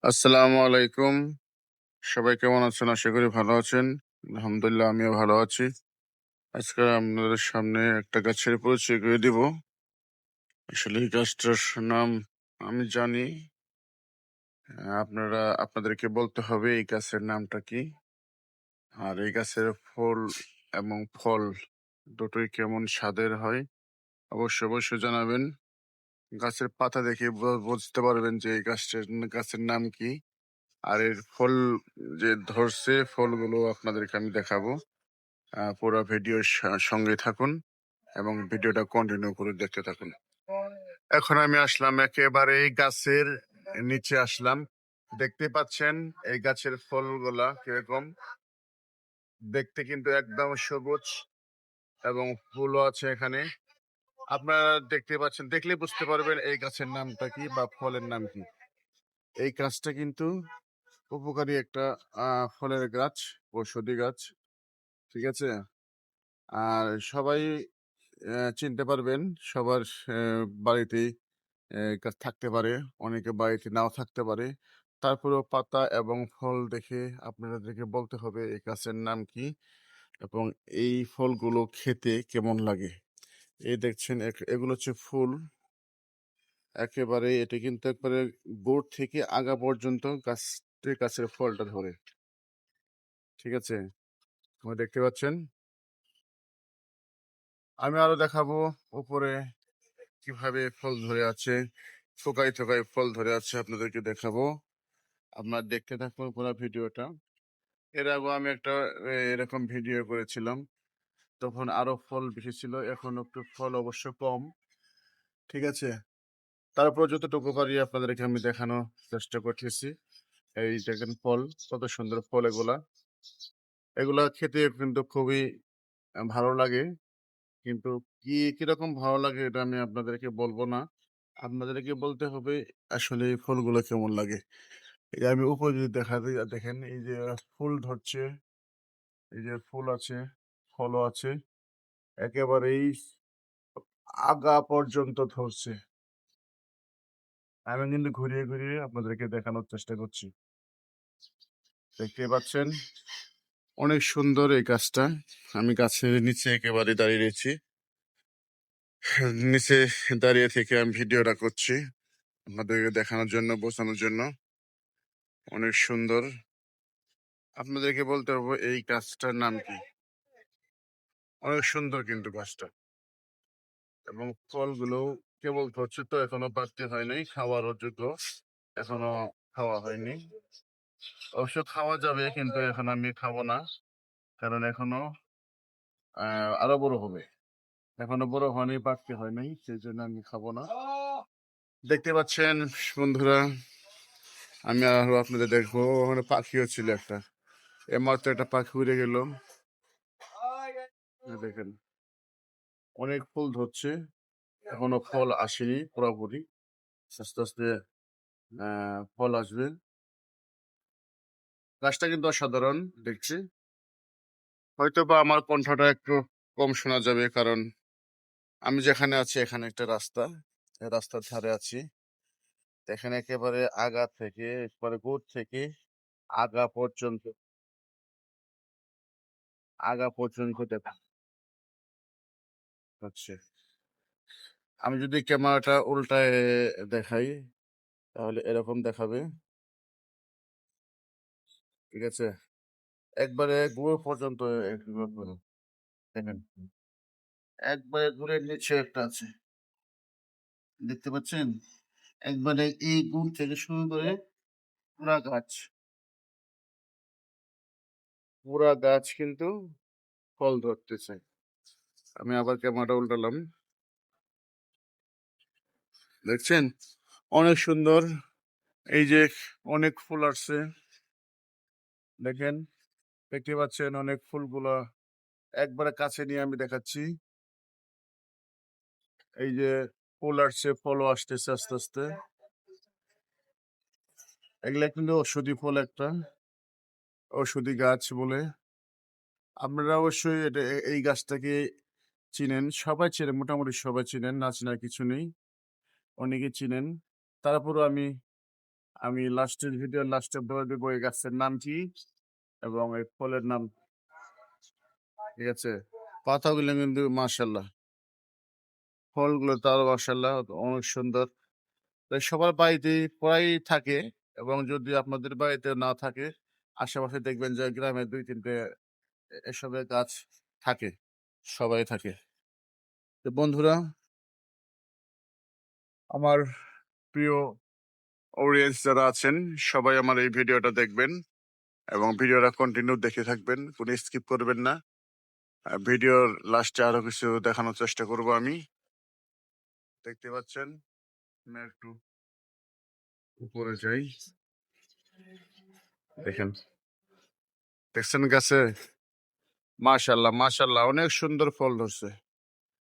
আসসালামু আলাইকুম। সবাই কেমন আছেন? আশা করি ভালো আছেন। আলহামদুলিল্লাহ আমিও ভালো আছি। আজকে আপনাদের সামনে একটা গাছের পরিচয় করে দিব। আসলে এই গাছটার নাম আমি জানি। আপনাদেরকে বলতে হবে এই গাছের নামটা কি? আর এই গাছের ফুল এবং ফল দুটোই কেমন স্বাদের হয়? অবশ্যই জানাবেন। গাছের পাতা দেখে বুঝতে পারবেন যে এই গাছের নাম কি? আর এর ফল যে ধরছে ফলগুলো আপনাদেরকে আমি দেখাবো। পুরো ভিডিওর সঙ্গে থাকুন এবং ভিডিওটা কন্টিনিউ করে দেখতে থাকুন। এখন আমি আসলাম একেবারে এই গাছের নিচে আসলাম। দেখতে পাচ্ছেন এই গাছের ফলগুলা কিরকম দেখতে, কিন্তু একদম সবুজ এবং ফুলও আছে এখানে। আপনারা দেখতে পাচ্ছেন, দেখলে বুঝতে পারবেন এই গাছের নামটা কি বা ফলের নাম কি। এই গাছটা কিন্তু উপকারী একটা ফলের গাছ, ঔষধি গাছ। ঠিক আছে। আর সবাই চিনতে পারবেন। সবার বাড়িতেই গাছ থাকতে পারে, অনেকের বাড়িতে নাও থাকতে পারে। তারপরেও পাতা এবং ফল দেখে আপনাদেরকে বলতে হবে এই গাছের নাম কি এবং এই ফলগুলো খেতে কেমন লাগে। এই দেখছেন এগুলো হচ্ছে ফুল। একেবারে এটা কিন্তু একবারে গোড় থেকে আগা পর্যন্ত গাছের ফলটা ধরে। ঠিক আছে? আপনারা দেখতে পাচ্ছেন। আমি আরো দেখাবো উপরে কিভাবে ফল ধরে আছে, থোকায় ফল ধরে আছে আপনাদেরকে দেখাবো। আপনারা দেখতে থাকুন পুরো ভিডিওটা। এর আগে আমি একটা এরকম ভিডিও করেছিলাম, তখন আরো ফল বেশি ছিল, এখন একটু ফল অবশ্য কম। ঠিক আছে। তারপর যতটুকু পারি আপনাদেরকে আমি দেখানোর চেষ্টা করতেছি। এই দেখেন ফল, কত সুন্দর ফল এগুলা। এগুলা খেতে কিন্তু খুবই ভালো লাগে, কিন্তু কিরকম ভালো লাগে এটা আমি আপনাদেরকে বলবো না। আপনাদেরকে বলতে হবে আসলে এই ফলগুলো কেমন লাগে। এই যে আমি উপরে যদি দেখা দিই, দেখেন এই যে ফুল ধরছে, এই যে ফুল আছে, ফলও আছে, একেবারেই আগা পর্যন্ত ধরছে। আমি কিন্তু ঘুরিয়ে আপনাদেরকে দেখানোর চেষ্টা করছি। দেখতে পাচ্ছেন অনেক সুন্দর এই গাছটা। আমি গাছের নিচে একেবারে দাঁড়িয়ে রয়েছি। নিচে দাঁড়িয়ে থেকে আমি ভিডিওটা করছি আপনাদেরকে দেখানোর জন্য, বোঝানোর জন্য। অনেক সুন্দর। আপনাদেরকে বলতে হবে এই গাছটার নাম কি। অনেক সুন্দর কিন্তু গাছটা, এবং ফলগুলো কেবল ধরছে, তো এখনো পাকতে হয় নাই, খাওয়ার যোগ্য এখনো খাওয়া হয়নি। অবশ্য খাওয়া যাবে, কিন্তু এখন আমি খাবো না, কারণ এখনো আরো বড় হবে। এখনো বড় হয়নি, পাকতে হয় নাই, সেই জন্য আমি খাবো না। দেখতে পাচ্ছেন বন্ধুরা, আমি আরো আপনাদের দেখবো। ওখানে পাখিও ছিল একটা, এমাত্র একটা পাখি উড়ে গেল। দেখেন অনেক ফুল ধরছে, এখনো ফল আসেনি পুরোপুরি। আস্তে ফল আসবে। গাছটা কিন্তু অসাধারণ দেখছি। হয়তো বা আমার কণ্ঠটা একটু কম শোনা যাবে, কারণ আমি যেখানে আছি এখানে একটা রাস্তা, এই রাস্তার ধারে আছি। এখানে একেবারে আগা থেকে, একেবারে গোড় থেকে আগা পর্যন্ত দেখা হচ্ছে। আমি যদি ক্যামেরাটা উল্টায় দেখাই তাহলে এরকম দেখাবে। ঠিক আছে। একবারে গোড় পর্যন্ত দেখেন, একবারে গোড়ের নিচে একটা আছে, দেখতে পাচ্ছেন? একবারে এই গুড় থেকে শুরু করে পুরা গাছ, পুরা গাছ কিন্তু ফল ধরতেছে। আমি আবার ক্যামেরাটা উল্টালাম, দেখছেন? অনেক সুন্দর। এই যে অনেক ফুল আসছে, দেখেন, দেখতে পাচ্ছেন অনেক ফুলগুলা। একবারে কাছে নিয়ে আমি দেখাচ্ছি। এই যে ফুল আসছে, ফলও আসতেছে আস্তে। এগুলা কিন্তু ঔষধি ফল, একটা ঔষধি গাছ বলে। আপনারা অবশ্যই এই গাছটাকে চিনেন, সবাই চেনেন, মোটামুটি সবাই চিনেন, না চেনার কিছু নেই, অনেকে চিনেন। তারপরও আমি আমি লাস্টের ভিডিও লাস্টে বলে দেবো এই গাছের নাম কি এবং এই ফলের নাম। ঠিক আছে, পাতাগুলো কিন্তু মাশাল্লাহ, ফলগুলো তার মাশাল্লাহ অনেক সুন্দর। তাই সবার বাড়িতেই প্রায় থাকে, এবং যদি আপনাদের বাড়িতে না থাকে আশেপাশে দেখবেন যে গ্রামে 2-3টে এসবের গাছ থাকে, সবাই থাকে। তো বন্ধুরা, আমার প্রিয় অডিয়েন্স যারা আছেন সবাই আমার এই ভিডিওটা দেখবেন এবং ভিডিওটা কন্টিনিউ দেখে থাকবেন, কোনো স্কিপ করবেন না। ভিডিওর লাস্টে আরো কিছু দেখানোর চেষ্টা করব আমি। দেখতে পাচ্ছেন, আমি একটু উপরে যাই, দেখেন, দেখছেন গাছে মাশাল্লাহ মাশাল্লাহ অনেক সুন্দর ফল ধরছে।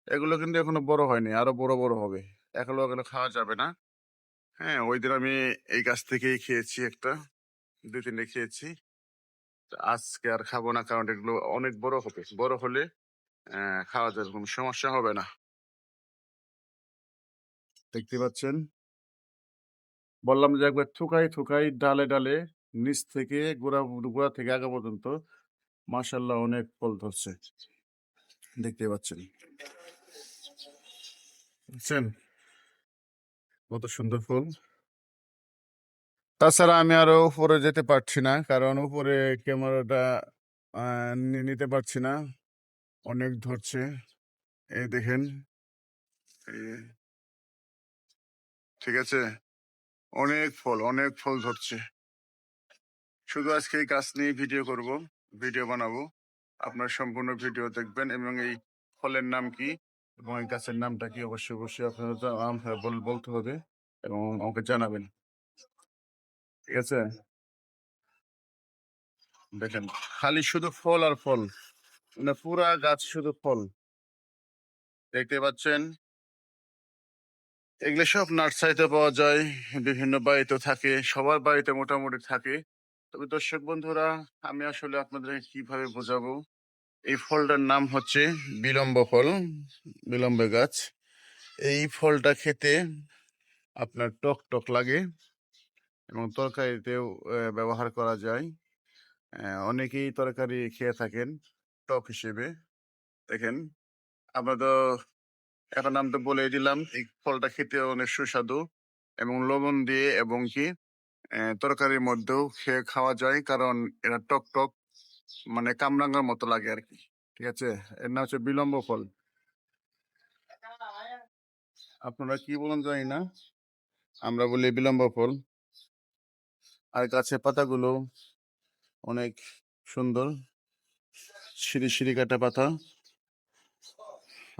এগুলো কিন্তু এখনো বড় হয়নি, আরো বড় বড় হবে। এগুলো এগুলো খাওয়া যাবে না। হ্যাঁ, ওই দিন আমি এই গাছ থেকেই খেয়েছি, একটা 2-3টে খেয়েছি। তো আজকে আর খাবো না, কারণ এগুলো অনেক বড় হবে, বড় হলে খাওয়া যাবে, কোনো সমস্যা হবে না। দেখতে পাচ্ছেন, বললাম যে একবার থুকাই থুকাই ডালে ডালে নিচ থেকে গোড়া গোড়া থেকে আগা পর্যন্ত মাশাল্লাহ অনেক ফল ধরছে। দেখতে পাচ্ছেন, বুঝছেন কত সুন্দর ফল। তাছাড়া আমি আরো উপরে যেতে পারছি না, কারণ উপরে ক্যামেরাটা নিতে পারছি না, অনেক ধরছে। এই দেখেন, এই, ঠিক আছে, অনেক ফল অনেক ফল ধরছে। শুধু আজকে এই গাছ নিয়ে ভিডিও করব, ভিডিও বানাবো। আপনার সম্পূর্ণ ভিডিও দেখবেন এবং এই ফলের নাম কি এবং এই গাছের নামটা কি অবশ্যই অবশ্যই আপনারা বলতে হবে এবং আমাকে জানাবেন। ঠিক আছে, দেখেন, খালি শুধু ফল আর ফল, মানে পুরা গাছ শুধু ফল। দেখতে পাচ্ছেন, এগুলো সব নার্সারিতে পাওয়া যায়, বিভিন্ন বাড়িতে থাকে, সবার বাড়িতে মোটামুটি থাকে। তবে দর্শক বন্ধুরা, আমি আসলে আপনাদের কিভাবে বোঝাবো, এই ফলটার নাম হচ্ছে বিলম্ব ফল, বিলম্ব গাছ। এই ফলটা খেতে আপনার টক টক লাগে এবং তরকারিতেও ব্যবহার করা যায়। অনেকেই তরকারি খেয়ে থাকেন টক হিসেবে। দেখেন, আমরা তো একটা নাম তো বলে দিলাম, এই ফলটা খেতে অনেক সুস্বাদু এবং লবণ দিয়ে এবং কি তরকারির মধ্যেও খেয়ে খাওয়া যায়, কারণ এটা টক টক, মানে কামরাঙ্গার মতো লাগে আর কি। ঠিক আছে, এর নাম হচ্ছে বিলম্ব ফল। আপনারা কি বলেন জানি না, আমরা বলি বিলম্ব ফল। আর গাছের পাতাগুলো অনেক সুন্দর, সিঁড়ি সিঁড়ি কাটা পাতা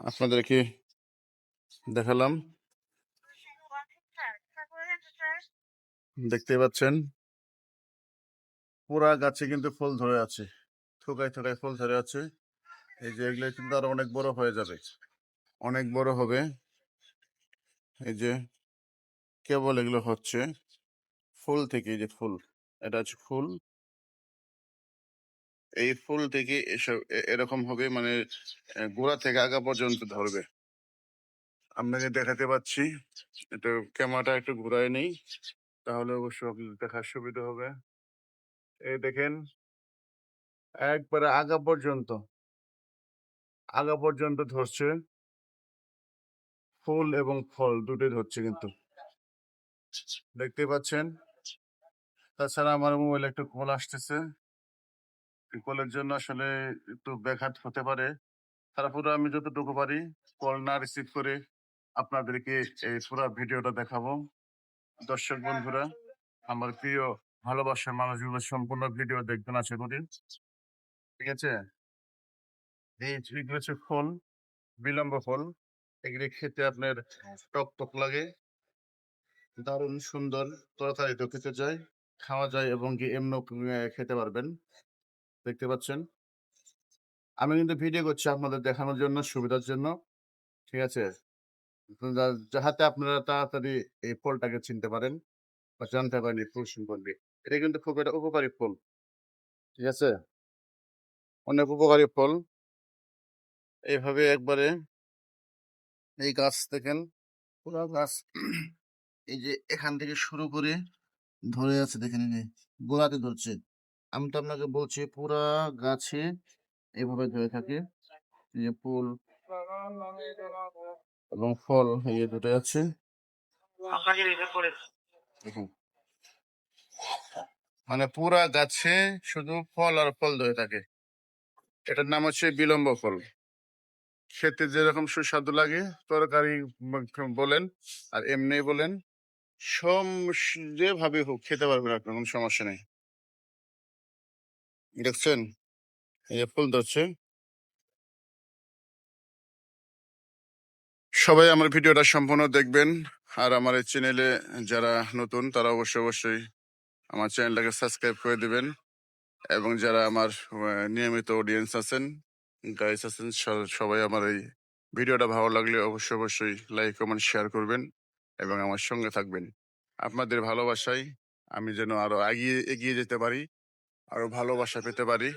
আপনাদেরকে দেখালাম। দেখতে পাচ্ছেন, পুরা গাছে কিন্তু ফুল ধরে আছে, থোকায় থোকায় ফুল ধরে আছে। এই যে এগুলো কিন্তু আরো অনেক বড় হয়ে যাবে, অনেক বড় হবে। এই যে কেবল এগুলো হচ্ছে ফুল থেকে, এই যে ফুল, এটা হচ্ছে ফুল। এই ফুল থেকে এসব এরকম হবে, মানে গোড়া থেকে আগা পর্যন্ত ধরবে। আপনাকে দেখাতে পাচ্ছি, একটু ক্যামেরাটা একটু ঘুরায় নেই, তাহলে অবশ্য আপনাদের দেখার সুবিধা হবে। এই দেখেন, একবারে আগা পর্যন্ত ধরছে, ফুল এবং ফল দুটোই ধরছে কিন্তু, দেখতে পাচ্ছেন। তাছাড়া আমার মোবাইলে একটু কল আসতেছে, কলের জন্য আসলে একটু ব্যাঘাত হতে পারে। তারপরে আমি যতটুকু পারি কল না রিসিভ করে আপনাদেরকে এই পুরো ভিডিওটা দেখাবো। দর্শক বন্ধুরা, আমার প্রিয় ভালোবাসার মানুষগুলো সম্পূর্ণ ভিডিও দেখবেন আশা করি। ঠিক আছে, এই এগুলো হচ্ছে ফল, বিলম্ব ফল। এগুলি খেতে আপনার টক টক লাগে, দারুণ সুন্দর, তরকারিতে খেতে যায়, খাওয়া যায় এবং কি এমনিও খেতে পারবেন। দেখতে পাচ্ছেন, আমি কিন্তু ভিডিও করছি আপনাদের দেখানোর জন্য, সুবিধার জন্য। ঠিক আছে, যাহাতে আপনারা তাড়াতাড়ি এই ফলটাকে চিনতে পারেন বা জানতে পারেন এই ফুল সম্পর্কে। এটা কিন্তু খুব একটা উপকারী ফল। ঠিক আছে, অনেক উপকারী ফল। এইভাবে একবারে এই গাছ দেখেন, পুরো গাছ এই যে এখান থেকে শুরু করে ধরে আছে, দেখে নিন, গোড়াতে ধরছে। আমি তো আপনাকে বলছি পুরা গাছে এভাবে ধরে থাকে। এই যে ফুল এবং ফল এই দুটো আছে। দেখুন, মানে পুরা গাছে শুধু ফল আর ফল ধরে থাকে। এটার নাম হচ্ছে বিলম্ব ফল। খেতে যেরকম সুস্বাদু লাগে, তরকারি বলেন আর এমনি বলেন, যেভাবে হোক খেতে পারবেন, আপনার কোনো সমস্যা নেই। দেখছেন, এই যে ফুল ধরছে। সবাই আমার ভিডিওটা সম্পূর্ণ দেখবেন। আর আমার এই চ্যানেলে যারা নতুন তারা অবশ্যই আমার চ্যানেলটাকে সাবস্ক্রাইব করে দিবেন। এবং যারা আমার নিয়মিত অডিয়েন্স আছেন, গাইস আছেন, সবাই আমার এই ভিডিওটা ভালো লাগলে অবশ্যই লাইক কমেন্ট শেয়ার করবেন এবং আমার সঙ্গে থাকবেন। আপনাদের ভালোবাসায় আমি যেন আরো এগিয়ে যেতে পারি, আরো ভালোবাসা পেতে পারি।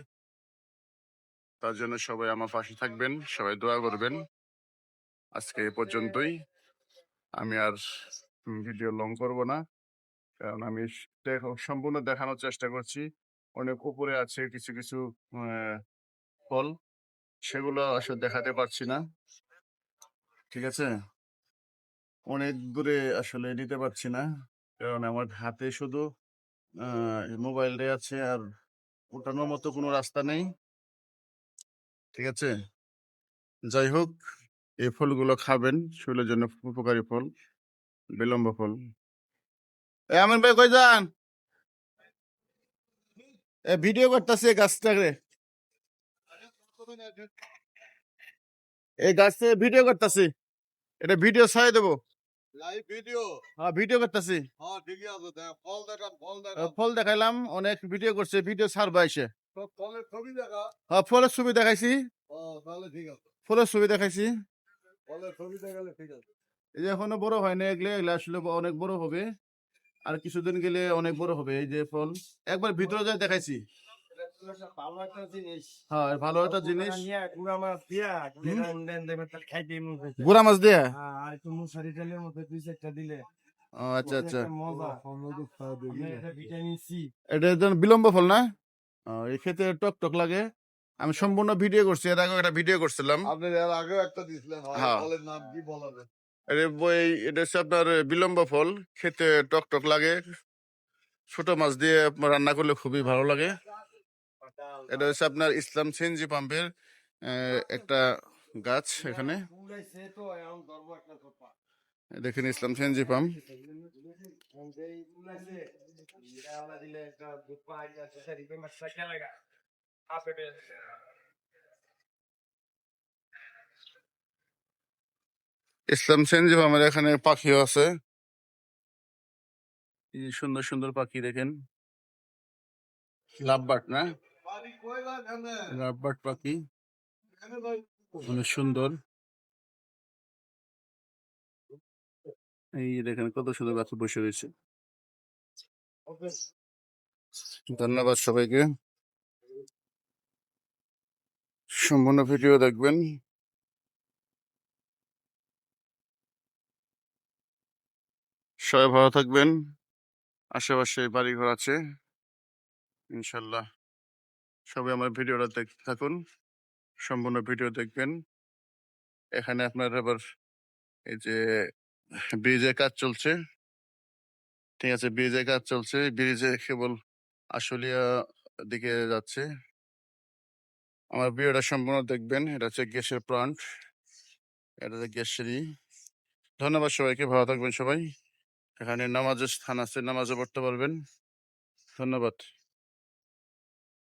তার জন্য সবাই আমার পাশে থাকবেন, সবাই দোয়া করবেন। আজকে এ পর্যন্তই। আমি আর ভিডিও লং করব না, কারণ আমি সম্পূর্ণ দেখানোর চেষ্টা করছি। অনেক উপরে আছে কিছু কিছু ফল, সেগুলো আসলে দেখাতে পারছি না। ঠিক আছে, অনেক দূরে আসলে নিতে পারছি না, কারণ আমার হাতে শুধু মোবাইলটাই আছে, আর ওঠানোর মতো কোনো রাস্তা নেই। ঠিক আছে, যাই হোক, এই ফলগুলো খাবেন, শরীরের জন্য উপকারী ফল, বিলম্ব ফল। আমিন ভাই কই যান? ভিডিও করতেছে গাছটাকে, এই গাছ থেকে ভিডিও করতেছি, এটা ভিডিও ছাড়াই দেবো। Live video. হ্যাঁ, ভিডিও করতেছি। হ্যাঁ, ঠিকই আছে, দেখ ফল দেখান, ফল ফল দেখান। দেখাইলাম, অনেক ভিডিও করছে, ভিডিও ছাড়বা এসে। তো ফলের ছবি দেখা। হ্যাঁ, ফলের ছবি দেখাইছি, ও তাহলে ঠিক আছে, ফলের ছবি দেখাইছি। ফলের ছবি দেখালে ঠিক আছে। এই যে এখনো বড় হয় না, এগুলো এগুলো আসলে অনেক বড় হবে, আর কিছুদিন গেলে অনেক বড় হবে। এই যে ফল একবার ভিতরে যায় দেখাইছি। ভালো একটা জিনিস। হ্যাঁ, ভালো একটা জিনিস। নিয়ে গুড়া মাছ দিয়া দেবেন, তাহলে খাইতে মন চাইছে। গুড়া মাছ দিয়ে। হ্যাঁ, আর একটু মশারি তেলের মধ্যে 2-4টা দিলে ও আচ্ছা আচ্ছা, একটা মজা। এটা ভিটামিন সি। এটা একজন বিলম্ব ফল না? এই খেতে টক টক লাগে। আমি সম্পূর্ণ ভিডিও করছি, এর আগে একটা ভিডিও করছিলাম। আপনি এর আগেও একটা দিছিলেন, হ্যাঁ, ফলের নাম কি বলা যায়? এটা হচ্ছে আপনার বিলম্ব ফল, খেতে টক টক লাগে, ছোট মাছ দিয়ে আপনার রান্না করলে খুবই ভালো লাগে। এটা হচ্ছে আপনার ইসলাম সিএনজি পাম্পের একটা গাছ। এখানে দেখেন ইসলাম সিএনজি পাম্প। ইসলাম সিএনজি পাম্পের এখানে পাখিও আছে, এই যে সুন্দর সুন্দর পাখি দেখেন, লাভবার্ড না, লাভবার্ড পাখি, অনেক সুন্দর। এই দেখেন কত সুন্দর গাছে বসে রয়েছে। ধন্যবাদ সবাইকে, সম্পূর্ণ ভিডিও দেখবেন। সবাই ভালো থাকবেন। আশেপাশে বাড়িঘর আছে, ইনশাল্লাহ সবাই আমার ভিডিওটা দেখতে থাকুন, সম্পূর্ণ ভিডিও দেখবেন। এখানে আপনার আবার এই যে ব্রিজের কাজ চলছে। ঠিক আছে, ব্রিজের কাজ চলছে, ব্রিজে কেবল আশুলিয়া দিকে যাচ্ছে। আমার ভিডিওটা সম্পূর্ণ দেখবেন। এটা হচ্ছে গ্যাসের প্লান্ট, এটা হচ্ছে গ্যাসেরই। ধন্যবাদ সবাইকে, ভালো থাকবেন সবাই। এখানে নামাজের স্থান আছে, নামাজও পড়তে পারবেন। ধন্যবাদ।